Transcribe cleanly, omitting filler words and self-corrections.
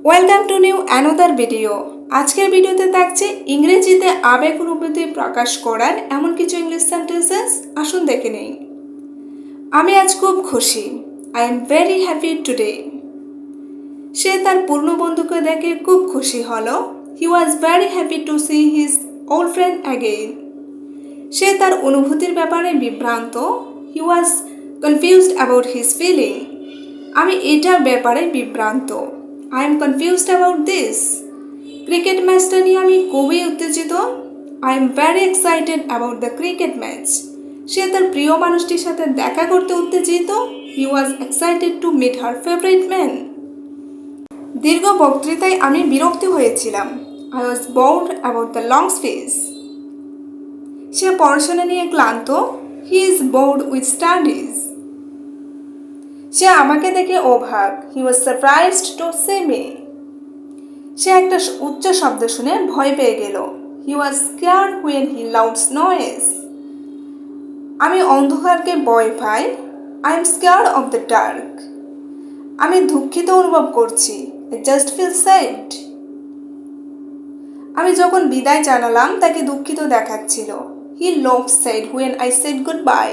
Welcome to new another video. আজকের ভিডিওতে থাকছে ইংরেজিতে আবেগ অনুভূতি প্রকাশ করার এমন কিছু ইংলিশ সেন্টেন্সেস। আসুন দেখে নেই। আমি আজ খুব খুশি। I am very happy today. সে তার পুরনো বন্ধুকে দেখে খুব খুশি হলো। He was very happy to see his old friend again. সে তার অনুভূতির ব্যাপারে বিভ্রান্ত। He was confused about his feeling. আমি এটার ব্যাপারে বিভ্রান্ত। I am confused about this. Cricket ম্যাচটা নিয়ে আমি খুবই উত্তেজিত। I am very excited about the cricket match. সে তার প্রিয় মানুষটির সাথে দেখা করতে উত্তেজিত। হি ওয়াজ excited to meet her favourite man. দীর্ঘ বক্তৃতায় আমি বিরক্ত হয়েছিলাম। I was bored about the long speech. সে পড়াশোনা নিয়ে ক্লান্ত। He is bored with studies. সে আমাকে দেখে অবাক। He was surprised to see me. সে একটা উচ্চ শব্দ শুনে ভয় পেয়ে গেল। He was scared when he louds noise. আমি অন্ধকারকে ভয় পাই। I am scared of the dark. আমি দুঃখিত অনুভব করছি। I just feel sad. আমি যখন বিদায় জানালাম তাকে দুঃখিত দেখাচ্ছিল। He looked sad when I said good bye.